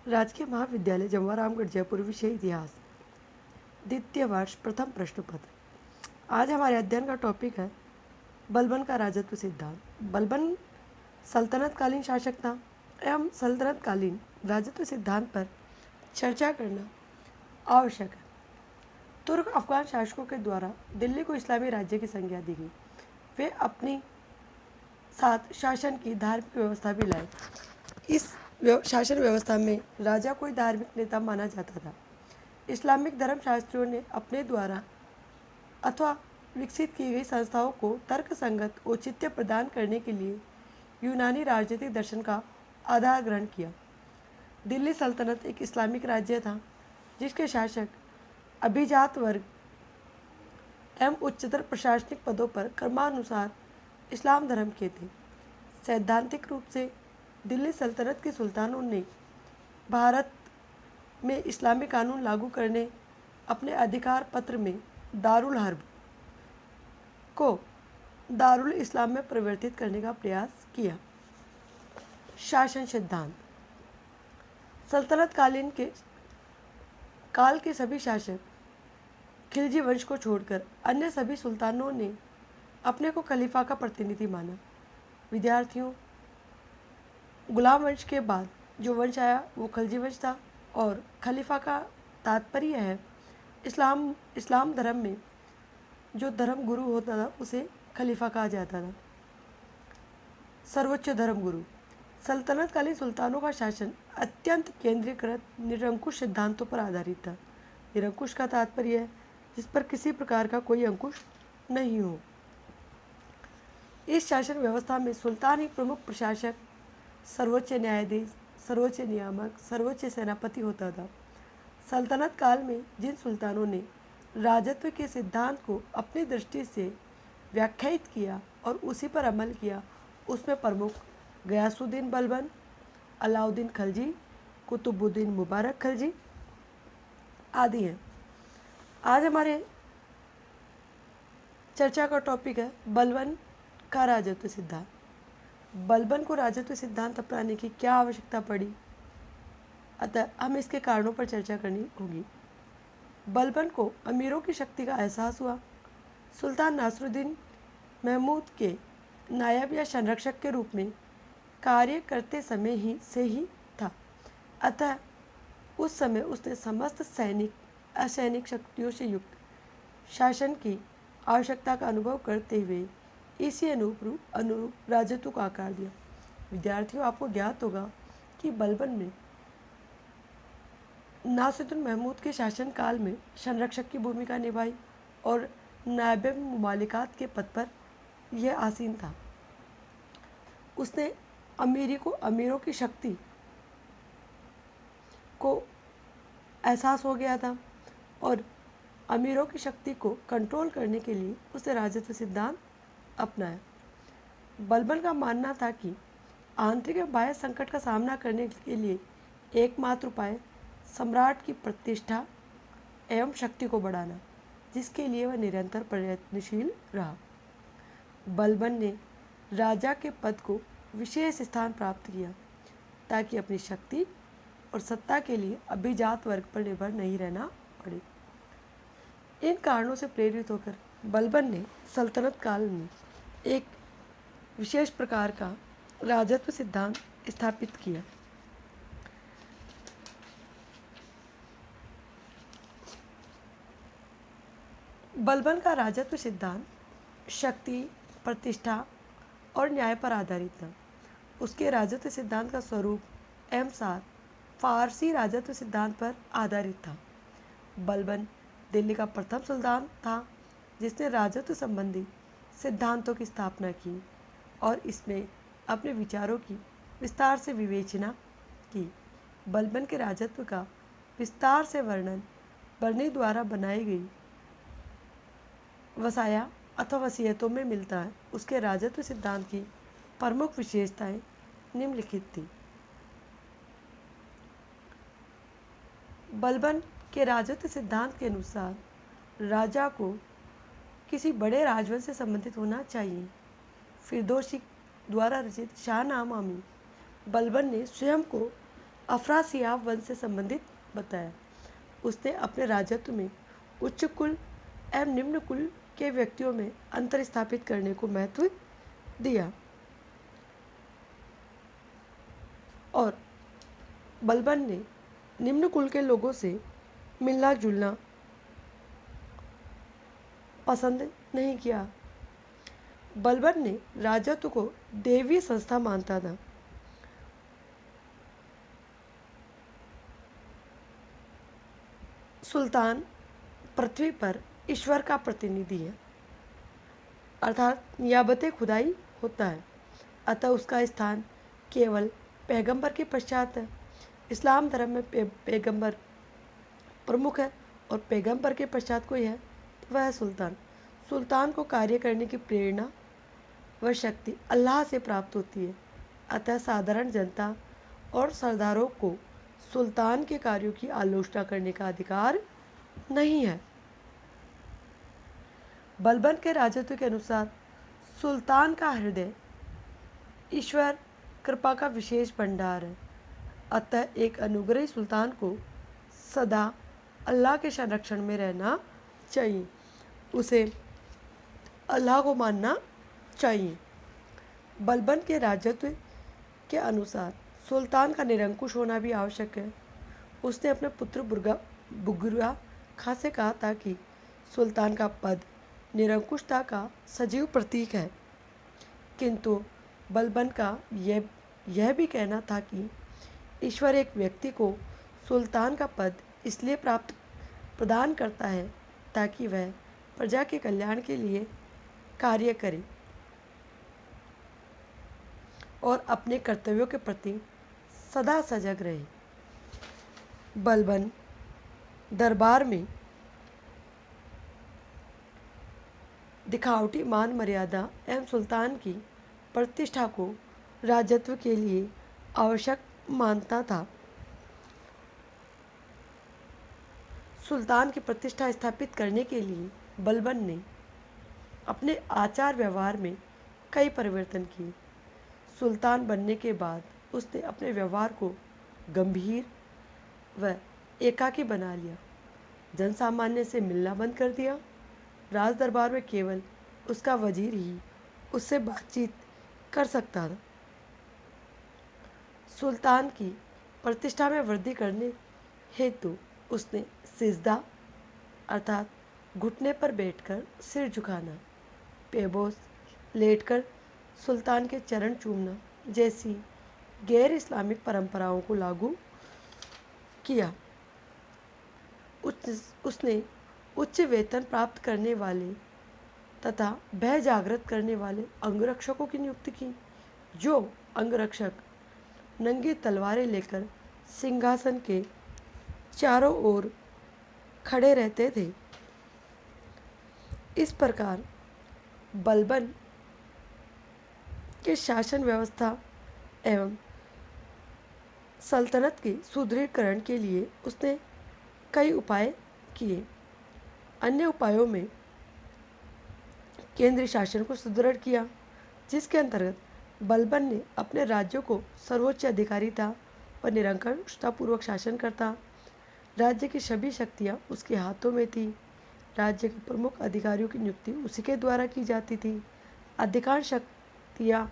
राजकीय महाविद्यालय जमवारामगढ़ जयपुर, विषय इतिहास, द्वितीय वर्ष, प्रथम प्रश्न पत्र। आज हमारे अध्ययन का टॉपिक है बलबन का राजत्व सिद्धांत। बलबन सल्तनतकालीन शासक था एवं सल्तनतकालीन राजत्व सिद्धांत पर चर्चा करना आवश्यक है। तुर्क अफगान शासकों के द्वारा दिल्ली को इस्लामी राज्य की संज्ञा दी गई। वे अपनी साथ शासन की धार्मिक व्यवस्था भी लाए। इस शासन व्यवस्था में राजा कोई धार्मिक नेता माना जाता था। इस्लामिक धर्मशास्त्रियों ने अपने द्वारा अथवा विकसित की गई संस्थाओं को तर्कसंगत औचित्य प्रदान करने के लिए यूनानी राजनीतिक दर्शन का आधार ग्रहण किया। दिल्ली सल्तनत एक इस्लामिक राज्य था जिसके शासक अभिजात वर्ग एवं उच्चतर प्रशासनिक पदों पर क्रमानुसार इस्लाम धर्म के थे। सैद्धांतिक रूप से दिल्ली सल्तनत के सुल्तानों ने भारत में इस्लामी कानून लागू करने अपने अधिकार पत्र में दारुल हर्ब को दारुल इस्लाम में परिवर्तित करने का प्रयास किया। शासन सिद्धांत। सल्तनत काल के सभी शासक खिलजी वंश को छोड़कर अन्य सभी सुल्तानों ने अपने को खलीफा का प्रतिनिधि माना। विद्यार्थियों, गुलाम वंश के बाद जो वंश आया वो खिलजी वंश था और खलीफा का तात्पर्य है इस्लाम धर्म में जो धर्म गुरु होता था उसे खलीफा कहा जाता था। सर्वोच्च धर्म गुरु। सल्तनतकालीन सुल्तानों का शासन अत्यंत केंद्रीकृत निरंकुश सिद्धांतों पर आधारित था। निरंकुश का तात्पर्य है जिस पर किसी प्रकार का कोई अंकुश नहीं हो। इस शासन व्यवस्था में सुल्तान ही प्रमुख प्रशासक, सर्वोच्च न्यायाधीश, सर्वोच्च नियामक, सर्वोच्च सेनापति होता था। सल्तनत काल में जिन सुल्तानों ने राजत्व के सिद्धांत को अपनी दृष्टि से व्याख्यायित किया और उसी पर अमल किया उसमें प्रमुख गयासुद्दीन बलबन, अलाउद्दीन खलजी, कुतुबुद्दीन मुबारक खलजी आदि हैं। आज हमारे चर्चा का टॉपिक है बलबन का राजत्व सिद्धांत। बलबन को राजत्व सिद्धांत अपनाने की क्या आवश्यकता पड़ी, अतः हम इसके कारणों पर चर्चा करनी होगी। बलबन को अमीरों की शक्ति का एहसास हुआ। सुल्तान नासरुद्दीन महमूद के नायब या संरक्षक के रूप में कार्य करते समय ही से ही था, अतः उस समय उसने समस्त सैनिक असैनिक शक्तियों से युक्त शासन की आवश्यकता का अनुभव करते हुए इसी अनुरूप राजत्व को आकार दिया। विद्यार्थियों, आपको ज्ञात होगा कि बलबन में नासिरुद्दीन महमूद के शासनकाल में संरक्षक की भूमिका निभाई और नायब मुमालिकात के पद पर यह आसीन था। उसने अमीरों की शक्ति को एहसास हो गया था और अमीरों की शक्ति को कंट्रोल करने के लिए उसने राजत्व सिद्धांत अपनाया। बलबन का मानना था कि आंतरिक और बाह्य संकट का सामना करने के लिए एकमात्र उपाय सम्राट की प्रतिष्ठा एवं शक्ति को बढ़ाना, जिसके लिए वह निरंतर प्रयत्नशील रहा। बलबन ने राजा के पद को विशेष स्थान प्राप्त किया ताकि अपनी शक्ति और सत्ता के लिए अभिजात वर्ग पर निर्भर नहीं रहना पड़े। इन कारणों से प्रेरित होकर बलबन ने सल्तनत काल में एक विशेष प्रकार का राजत्व सिद्धांत स्थापित किया। बलबन का राजत्व सिद्धांत शक्ति, प्रतिष्ठा और न्याय पर आधारित था। उसके राजत्व सिद्धांत का स्वरूप एवं सार फारसी राजत्व सिद्धांत पर आधारित था। बलबन दिल्ली का प्रथम सुल्तान था जिसने राजत्व संबंधी सिद्धांतों की स्थापना की और इसमें अपने विचारों की विस्तार से विवेचना की। बलबन के राजत्व का विस्तार से वर्णन बर्नी द्वारा बनाई गई वसाया अथवा वसीयतों में मिलता है। उसके राजत्व सिद्धांत की प्रमुख विशेषताएं निम्नलिखित थी। बलबन के राजत्व सिद्धांत के अनुसार राजा को किसी बड़े राजवंश से संबंधित होना चाहिए। फिरदौसी द्वारा रचित शाहनामा में बलबन ने स्वयं को अफरासियाब वंश से संबंधित बताया। उसने अपने राजत्व में उच्च कुल एवं निम्न कुल के व्यक्तियों में अंतर स्थापित करने को महत्व दिया और बलबन ने निम्न कुल के लोगों से मिलना जुलना पसंद नहीं किया। बलबन ने राजत्व को देवीय संस्था मानता था। सुल्तान पृथ्वी पर ईश्वर का प्रतिनिधि है, अर्थात नियाबत खुदाई होता है, अतः उसका स्थान केवल पैगंबर के पश्चात है। इस्लाम धर्म में पैगंबर प्रमुख है और पैगंबर के पश्चात कोई है तो वह है सुल्तान। सुल्तान को कार्य करने की प्रेरणा व शक्ति अल्लाह से प्राप्त होती है, अतः साधारण जनता और सरदारों को सुल्तान के कार्यों की आलोचना करने का अधिकार नहीं है। बलबन के राजत्व के अनुसार सुल्तान का हृदय ईश्वर कृपा का विशेष भंडार है, अतः एक अनुग्रही सुल्तान को सदा अल्लाह के संरक्षण में रहना चाहिए, उसे अल्लाह को मानना चाहिए। बलबन के राजत्व के अनुसार सुल्तान का निरंकुश होना भी आवश्यक है। उसने अपने पुत्र बुगरा खां से कहा था कि सुल्तान का पद निरंकुशता का सजीव प्रतीक है, किंतु बलबन का यह भी कहना था कि ईश्वर एक व्यक्ति को सुल्तान का पद इसलिए प्रदान करता है ताकि वह प्रजा के कल्याण के लिए कार्य करे और अपने कर्तव्यों के प्रति सदा सजग रहे। बलबन दरबार में दिखावटी मान मर्यादा एवं सुल्तान की प्रतिष्ठा को राजत्व के लिए आवश्यक मानता था। सुल्तान की प्रतिष्ठा स्थापित करने के लिए बलबन ने अपने आचार व्यवहार में कई परिवर्तन किए। सुल्तान बनने के बाद उसने अपने व्यवहार को गंभीर व एकाकी बना लिया, जनसामान्य से मिलना बंद कर दिया। राज दरबार में केवल उसका वजीर ही उससे बातचीत कर सकता था। सुल्तान की प्रतिष्ठा में वृद्धि करने हेतु उसने सिजदा अर्थात घुटने पर बैठकर सिर झुकाना, पेबोस लेटकर सुल्तान के चरण चूमना जैसी गैर इस्लामिक परंपराओं को लागू किया। उसने उच्च वेतन प्राप्त करने वाले तथा भय जागृत करने वाले अंगरक्षकों की नियुक्ति की। जो अंगरक्षक नंगी तलवारें लेकर सिंहासन के चारों ओर खड़े रहते थे। इस प्रकार बलबन के शासन व्यवस्था एवं सल्तनत के सुदृढ़ीकरण के लिए उसने कई उपाय किए। अन्य उपायों में केंद्रीय शासन को सुदृढ़ किया, जिसके अंतर्गत बलबन ने अपने राज्यों को सर्वोच्च अधिकारिता और निरंकुशतापूर्वक शासन करता। राज्य की सभी शक्तियाँ उसके हाथों में थी। राज्य के प्रमुख अधिकारियों की नियुक्ति उसी के द्वारा की जाती थी। अधिकांश शक्तियाँ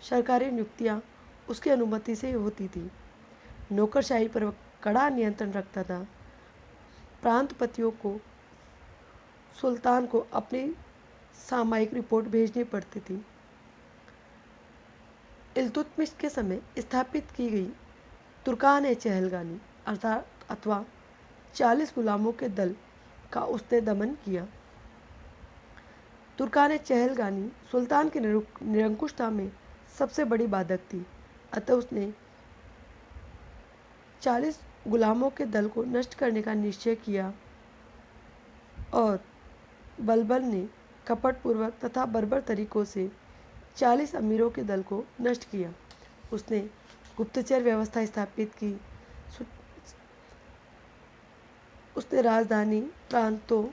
सरकारी नियुक्तियाँ उसकी अनुमति से होती थी। नौकरशाही पर वह कड़ा नियंत्रण रखता था। प्रांतपतियों को सुल्तान को अपनी सामयिक रिपोर्ट भेजनी पड़ती थी। इल्तुतमिश के समय स्थापित की गई तुर्कान चहलगानी अथवा 40 गुलामों के दल का उसने दमन किया। तुर्कान चहलगानी सुल्तान की निरंकुशता में सबसे बड़ी बाधक थी, अतः उसने 40 गुलामों के दल को नष्ट करने का निश्चय किया और बलबन ने कपटपूर्वक तथा बर्बर तरीकों से 40 अमीरों के दल को नष्ट किया। उसने गुप्तचर व्यवस्था स्थापित की। उसने राजधानी प्रांतों,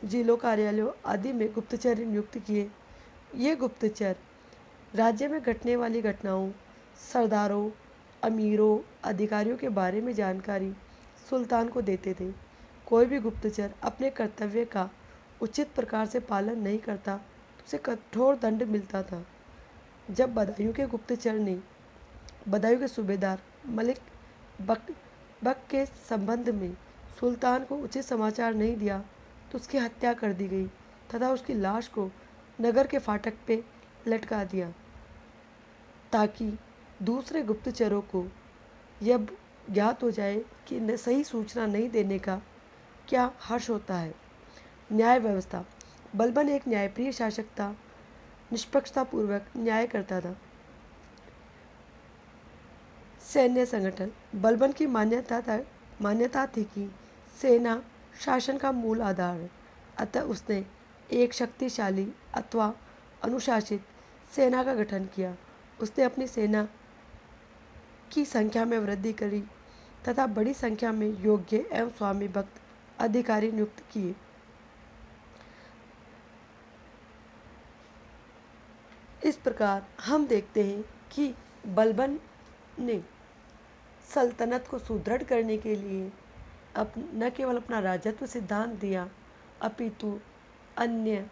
जिलों, कार्यालयों आदि में गुप्तचर नियुक्त किए। ये गुप्तचर राज्य में घटने वाली घटनाओं, सरदारों, अमीरों अधिकारियों के बारे में जानकारी सुल्तान को देते थे। कोई भी गुप्तचर अपने कर्तव्य का उचित प्रकार से पालन नहीं करता तो उसे कठोर दंड मिलता था। जब बदायूं के सूबेदार मलिक बक बक के संबंध में सुल्तान को उचित समाचार नहीं दिया तो उसकी हत्या कर दी गई तथा उसकी लाश को नगर के फाटक पे लटका दिया, ताकि दूसरे गुप्तचरों को यह ज्ञात हो जाए कि सही सूचना नहीं देने का क्या हर्ष होता है। न्याय व्यवस्था। बलबन एक न्यायप्रिय शासक था, निष्पक्षतापूर्वक न्याय करता था। सैन्य संगठन। बलबन की मान्यता थी कि सेना शासन का मूल आधार है, अतः उसने एक शक्तिशाली अथवा अनुशासित सेना का गठन किया। उसने अपनी सेना की संख्या में वृद्धि करी तथा बड़ी संख्या में योग्य एवं स्वामी भक्त अधिकारी नियुक्त किए। इस प्रकार हम देखते हैं कि बलबन ने सल्तनत को सुदृढ़ करने के लिए न केवल अपना राजत्व सिद्धांत दिया, अपितु अन्य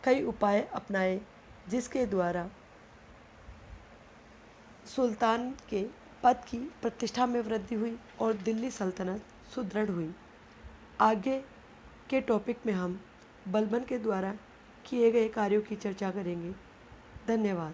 कई उपाय अपनाए जिसके द्वारा सुल्तान के पद की प्रतिष्ठा में वृद्धि हुई और दिल्ली सल्तनत सुदृढ़ हुई। आगे के टॉपिक में हम बलबन के द्वारा किए गए कार्यों की चर्चा करेंगे। धन्यवाद।